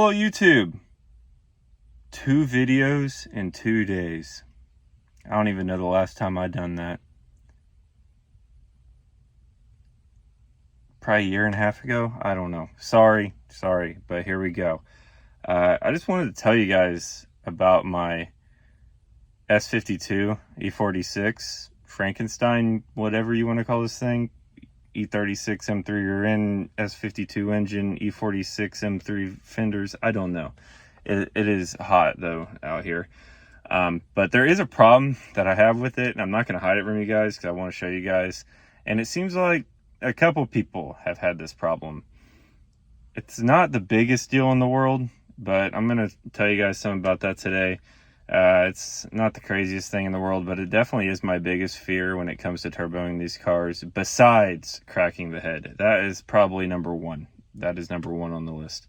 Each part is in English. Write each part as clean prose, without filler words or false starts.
Hello YouTube. 2 videos in 2 days. I don't even know the last time I done that. Probably a year and a half ago. I don't know. Sorry, but here we go. I just wanted to tell you guys about my s52 E46 Frankenstein, whatever you want to call this thing. E46 M3 rear end, S52 engine, E46 M3 fenders. I don't know. It is hot though out here. But there is a problem that I have with it, and I'm not going to hide it from you guys because I want to show you guys. And it seems like a couple people have had this problem. It's not the biggest deal in the world, but I'm going to tell you guys something about that today. It's not the craziest thing in the world, but it definitely is my biggest fear when it comes to turboing these cars, besides cracking the head. That is probably number one. That is number one on the list.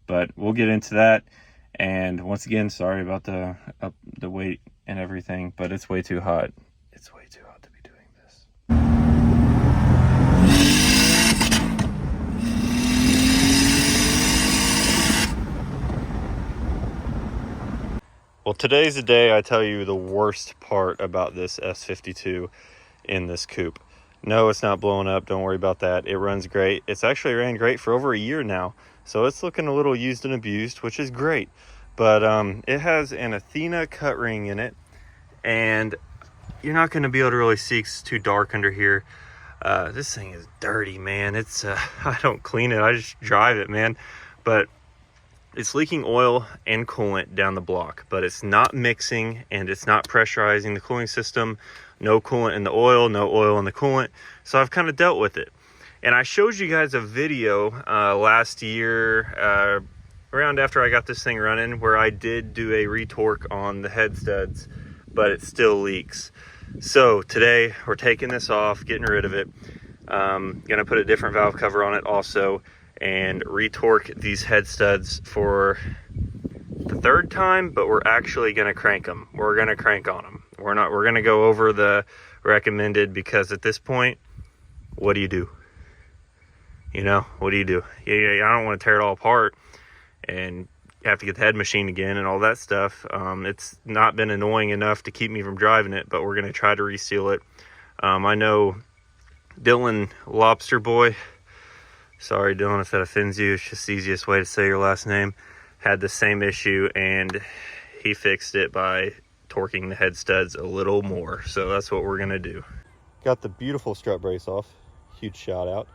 But we'll get into that. And once again, sorry about the weight and everything, but it's way too hot. It's way too hot to be doing this. Well, today's the day I tell you the worst part about this S52 in this coupe. No, it's not blowing up. Don't worry about that. It runs great. It's actually ran great for over a year now. So it's looking a little used and abused, which is great. But it has an Athena cut ring in it. And you're not going to be able to really see because it's too dark under here. This thing is dirty, man. It's I don't clean it. I just drive it, man. But it's leaking oil and coolant down the block, but it's not mixing and it's not pressurizing the cooling system. No coolant in the oil, no oil in the coolant. So I've kind of dealt with it. And I showed you guys a video last year, around after I got this thing running, where I did do a retorque on the head studs, but it still leaks. So today we're taking this off, getting rid of it. Gonna put a different valve cover on it also, and retorque these head studs for the 3rd time, but we're actually going to crank them. We're going to crank on them. We're going to go over the recommended, because at this point, what do you do? You know, what do you do? I don't want to tear it all apart and have to get the head machine again and all that stuff. It's not been annoying enough to keep me from driving it, but we're going to try to reseal it. I know Dylan Lobster Boy, sorry Dylan if that offends you, it's just the easiest way to say your last name, had the same issue, and he fixed it by torquing the head studs a little more. So that's what we're gonna do. Got the beautiful strut brace off, huge shout out.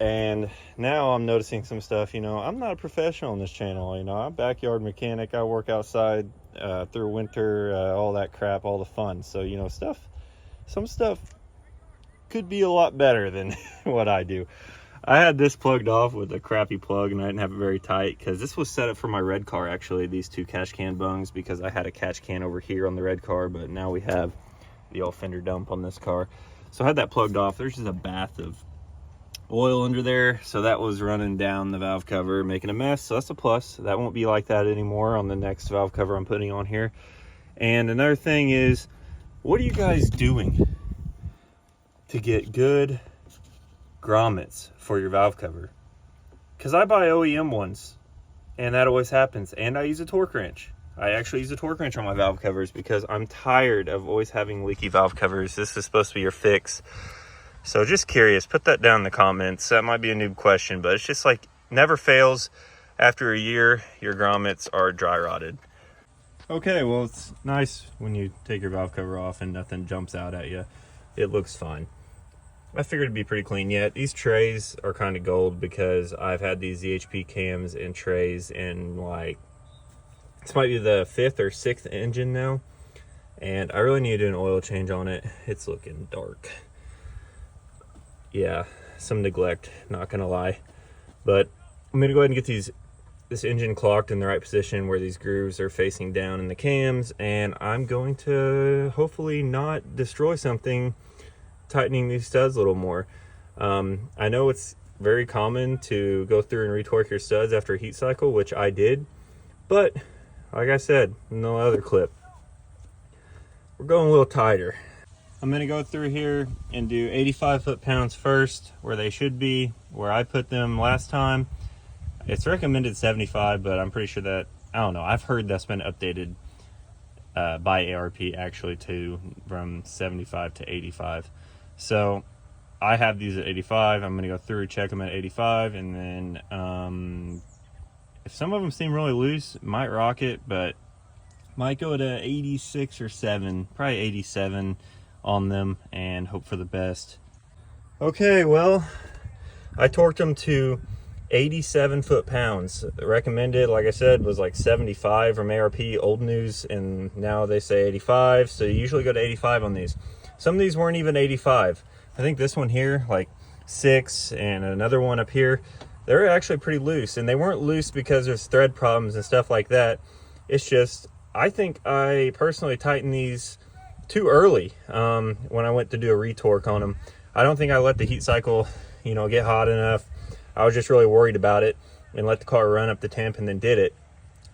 And now I'm noticing some stuff. You know, I'm not a professional on this channel. You know, I'm a backyard mechanic. I work outside through winter, all that crap, all the fun. So, you know, some stuff could be a lot better than what I do. I had this plugged off with a crappy plug, and I didn't have it very tight because this was set up for my red car, actually, these 2 catch can bungs, because I had a catch can over here on the red car, but now we have the old fender dump on this car. So I had that plugged off. There's just a bath of oil under there, so that was running down the valve cover, making a mess. So that's a plus. That won't be like that anymore on the next valve cover I'm putting on here. And another thing is, what are you guys doing to get good grommets for your valve cover? Because I buy OEM ones, and that always happens. And I use a torque wrench. I actually use a torque wrench on my valve covers because I'm tired of always having leaky valve covers. This is supposed to be your fix. So just curious, put that down in the comments. That might be a noob question, but it's just like, never fails. After a year, your grommets are dry rotted. Okay, well, it's nice when you take your valve cover off and nothing jumps out at you. It looks fine. I figured it'd be pretty clean. Yet these trays are kind of gold because I've had these ZHP cams and trays in, like, this might be the 5th or 6th engine now, and I really need to do an oil change on it. It's looking dark. Yeah, some neglect, not gonna lie. But I'm gonna go ahead and get this engine clocked in the right position where these grooves are facing down in the cams, and I'm going to hopefully not destroy something tightening these studs a little more. I know it's very common to go through and retorque your studs after a heat cycle, which I did, but like I said in the other clip, we're going a little tighter. I'm gonna go through here and do 85 foot-pounds first, where they should be, where I put them last time. It's recommended 75, but I'm pretty sure that, I don't know, I've heard that's been updated by ARP actually too, from 75 to 85. So I have these at 85. I'm gonna go through, check them at 85, and then if some of them seem really loose, might rock it, but might go to 86 or 7, probably 87 on them, and hope for the best. Okay, well, I torqued them to 87 foot-pounds. Recommended, like I said, was like 75 from ARP, old news, and now they say 85, so you usually go to 85 on these. Some of these weren't even 85. I think this one here, like 6, and another one up here, they're actually pretty loose, and they weren't loose because there's thread problems and stuff like that. It's just, I think I personally tightened these too early when I went to do a retorque on them. I don't think I let the heat cycle, you know, get hot enough. I was just really worried about it and let the car run up the temp and then did it.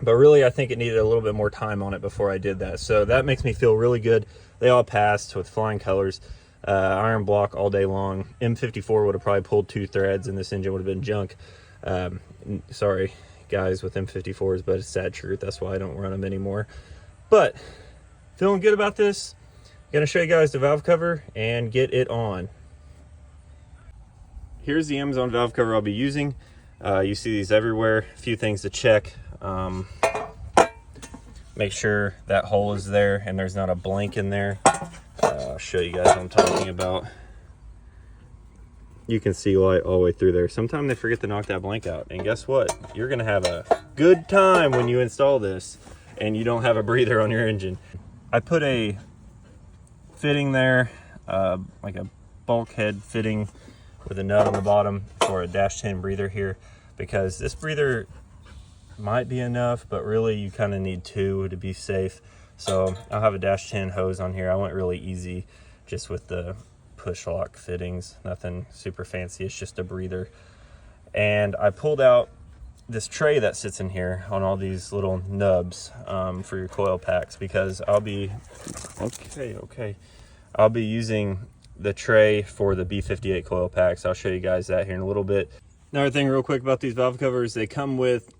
But really, I think it needed a little bit more time on it before I did that. So that makes me feel really good. They all passed with flying colors. Iron block all day long. M54 would have probably pulled 2 threads and this engine would have been junk. Sorry, guys, with M54s, but it's sad truth. That's why I don't run them anymore. But feeling good about this. Gonna show you guys the valve cover and get it on. Here's the Amazon valve cover I'll be using. You see these everywhere. A few things to check. Make sure that hole is there and there's not a blank in there. I'll show you guys what I'm talking about. You can see light all the way through there. Sometimes they forget to knock that blank out. And guess what? You're gonna have a good time when you install this and you don't have a breather on your engine. I put a fitting there, like a bulkhead fitting with a nut on the bottom for a -10 breather here, because this breather might be enough, but really you kind of need 2 to be safe. So I'll have a -10 hose on here. I went really easy just with the push lock fittings, nothing super fancy, it's just a breather. And I pulled out this tray that sits in here on all these little nubs for your coil packs, because I'll be I'll be using the tray for the B58 coil packs. I'll show you guys that here in a little bit. Another thing real quick about these valve covers, they come with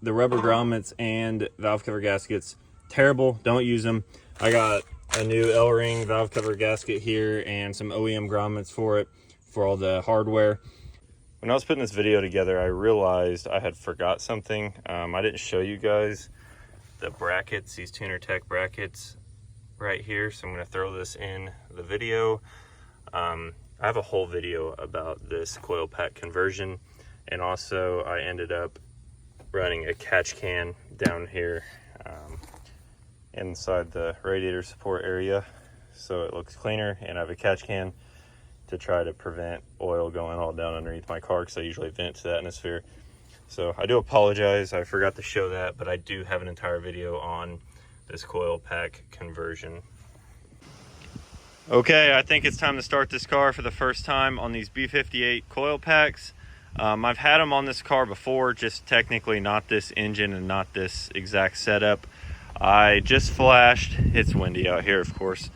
the rubber grommets and valve cover gaskets. Terrible, don't use them. I got a new L-ring valve cover gasket here and some OEM grommets for it, for all the hardware. When I was putting this video together, I realized I had forgot something. I didn't show you guys the brackets, these Tuner Tech brackets right here, so I'm going to throw this in the video. I have a whole video about this coil pack conversion, and also I ended up running a catch can down here inside the radiator support area so it looks cleaner, and I have a catch can to try to prevent oil going all down underneath my car, because I usually vent to the atmosphere. So I do apologize, I forgot to show that, but I do have an entire video on this coil pack conversion. Okay, I think it's time to start this car for the first time on these B58 coil packs. I've had them on this car before, just technically not this engine and not this exact setup. I just flashed, it's windy out here of course.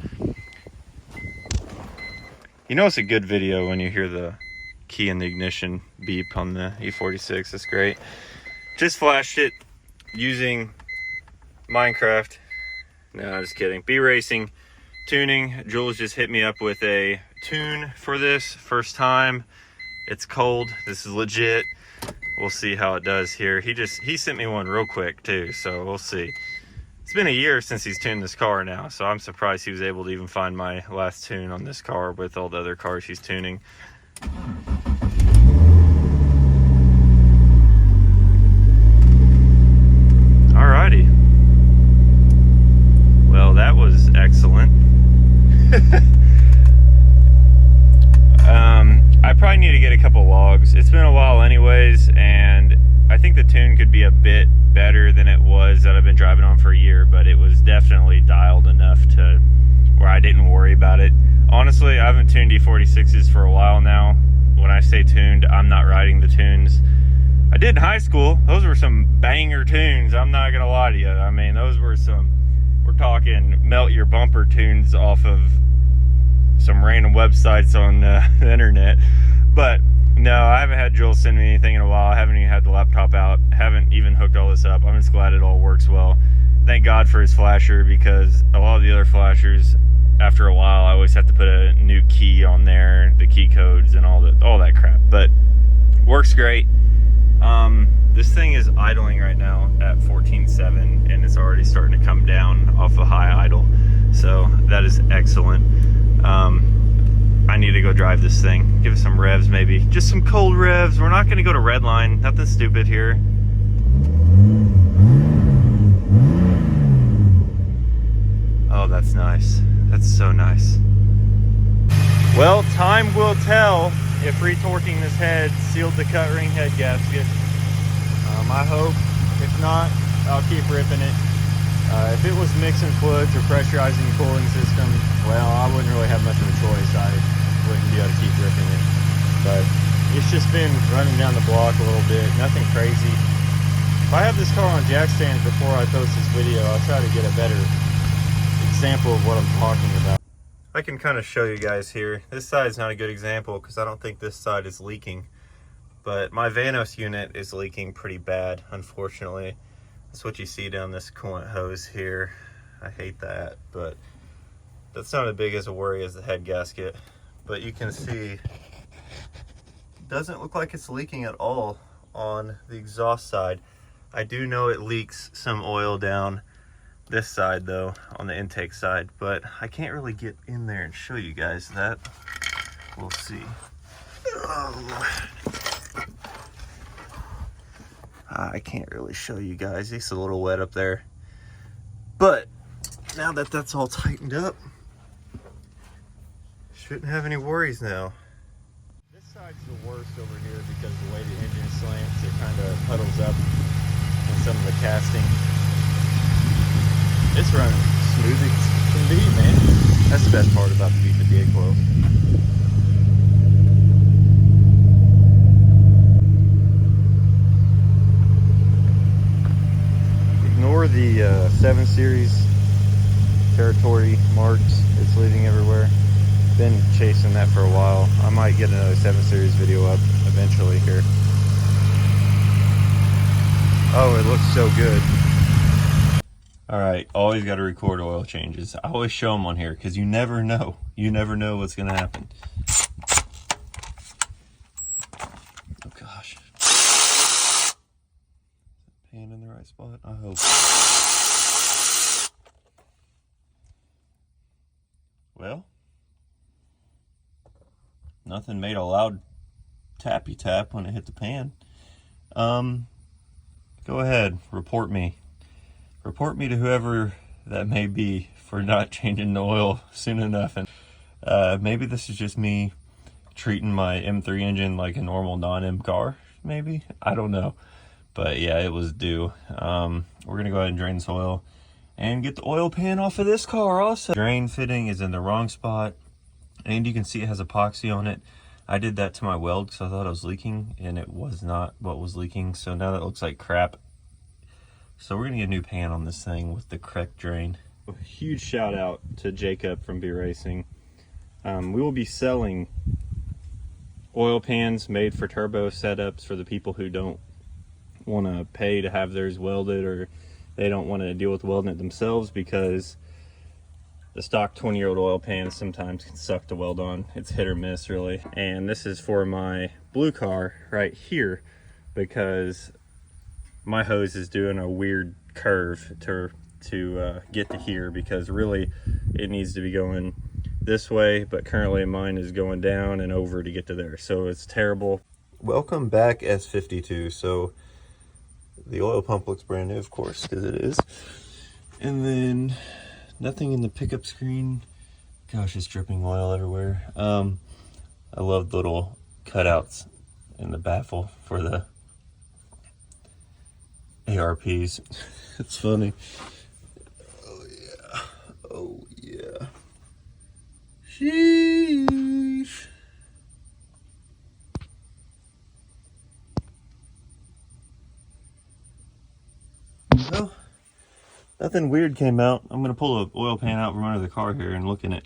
You know it's a good video when you hear the key in the ignition beep on the E46, it's great. Just flashed it using Minecraft, no just kidding, B-Racing tuning. Jules just hit me up with a tune for this, first time. It's cold, this is legit. We'll see how it does here. He sent me one real quick too, so we'll see. It's been a year since he's tuned this car now, so I'm surprised he was able to even find my last tune on this car with all the other cars he's tuning. Alrighty. Well, that was excellent. I probably need to get a couple logs. It's been a while anyways, and I think the tune could be a bit better than it was that I've been driving on for a year, but it was definitely dialed enough to where I didn't worry about it. Honestly, I haven't tuned E46s for a while now. When I say tuned, I'm not riding the tunes I did in high school. Those were some banger tunes, I'm not gonna lie to you. I mean, those were some, we're talking melt your bumper tunes off of some random websites on the internet. But No, I haven't had Joel send me anything in a while. I haven't even had the laptop out. Haven't even hooked all this up. I'm just glad it all works well. Thank God for his flasher, because a lot of the other flashers, after a while, I always have to put a new key on there, the key codes and all that crap. But works great. This thing is idling right now at 14.7, and it's already starting to come down off a high idle. So that is excellent. I need to go drive this thing, give it some revs, maybe just some cold revs. We're not going to go to redline, nothing stupid here. Oh, that's nice. That's so nice. Well, time will tell if retorquing this head sealed the cut ring head gasket. I hope. If not, I'll keep ripping it. If it was mixing fluids or pressurizing the cooling system, well, I wouldn't really have much of a choice. I wouldn't be able to keep ripping it. But it's just been running down the block a little bit, nothing crazy. If I have this car on jack stands before I post this video, I'll try to get a better example of what I'm talking about. I can kind of show you guys here. This side is not a good example because I don't think this side is leaking. But my Vanos unit is leaking pretty bad, unfortunately. That's what you see down this coolant hose here. I hate that, but that's not as big as a worry as the head gasket. But you can see, it doesn't look like it's leaking at all on the exhaust side. I do know it leaks some oil down this side though, on the intake side, but I can't really get in there and show you guys that. We'll see. I can't really show you guys. It's a little wet up there. But now that that's all tightened up, shouldn't have any worries now. This side's the worst over here because the way the engine slants, it kind of puddles up in some of the casting. It's running smooth as can be, man. That's the best part about the V58 coil. Ignore the 7 Series territory marks. It's leaving everywhere. Been chasing that for a while. I might get another 7 Series video up eventually here. Oh, it looks so good. Alright, always got to record oil changes. I always show them on here because you never know. You never know what's going to happen. Oh gosh. Pan in the right spot? I hope. Well, nothing made a loud tappy tap when it hit the pan. Go ahead, report me. Report me to whoever that may be for not changing the oil soon enough. And maybe this is just me treating my M3 engine like a normal non-M car, maybe? I don't know. But yeah, it was due. We're going to go ahead and drain this oil and get the oil pan off of this car also. Drain fitting is in the wrong spot. And you can see it has epoxy on it. I did that to my weld because I thought it was leaking, and it was not what was leaking. So now that looks like crap. So we're going to get a new pan on this thing with the correct drain. A huge shout out to Jacob from B Racing. We will be selling oil pans made for turbo setups for the people who don't want to pay to have theirs welded, or they don't want to deal with welding it themselves, because the stock 20-year-old oil pans sometimes can suck to weld on. It's hit or miss, really. And this is for my blue car right here, because my hose is doing a weird curve to get to here, because really it needs to be going this way, but currently mine is going down and over to get to there. So it's terrible. Welcome back, S52. So the oil pump looks brand new, of course, because it is. And then nothing in the pickup screen. Gosh, it's dripping oil everywhere. I love the little cutouts in the baffle for the ARPs. It's funny. Oh yeah. Oh yeah. Sheesh. Well, nothing weird came out. I'm gonna pull an oil pan out from under the car here and look in it.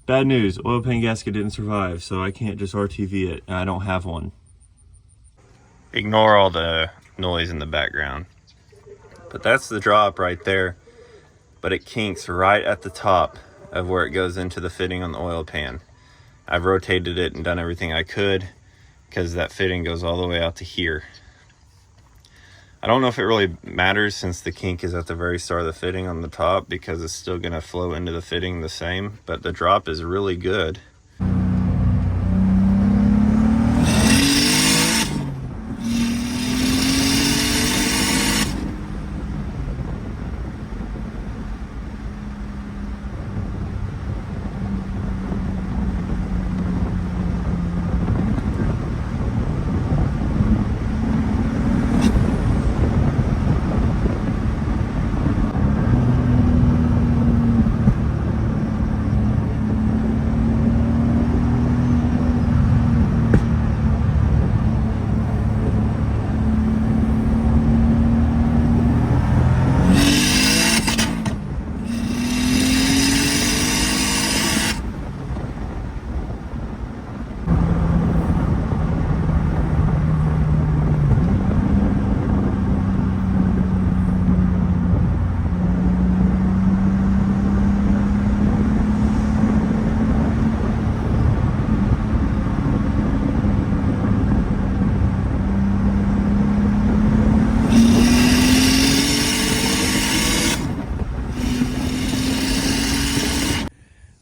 Bad news, oil pan gasket didn't survive, so I can't just RTV it, and I don't have one. Ignore all the noise in the background. But that's the drop right there. But it kinks right at the top of where it goes into the fitting on the oil pan. I've rotated it and done everything I could because that fitting goes all the way out to here. I don't know if it really matters since the kink is at the very start of the fitting on the top, because it's still gonna flow into the fitting the same, but the drop is really good.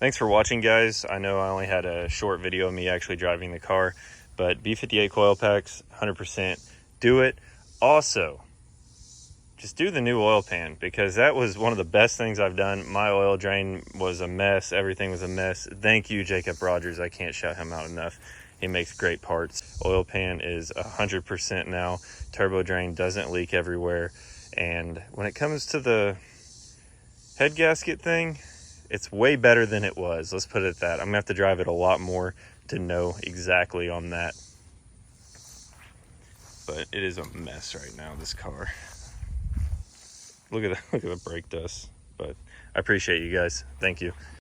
Thanks for watching, guys. I know I only had a short video of me actually driving the car, but B58 coil packs, 100%. Do it. Also, just do the new oil pan, because that was one of the best things I've done. My oil drain was a mess. Everything was a mess. Thank you, Jacob Rogers. I can't shout him out enough. He makes great parts. Oil pan is 100% now. Turbo drain doesn't leak everywhere. And when it comes to the head gasket thing, it's way better than it was. Let's put it at that. I'm gonna have to drive it a lot more to know exactly on that. But it is a mess right now, this car. Look at the brake dust. But I appreciate you guys. Thank you.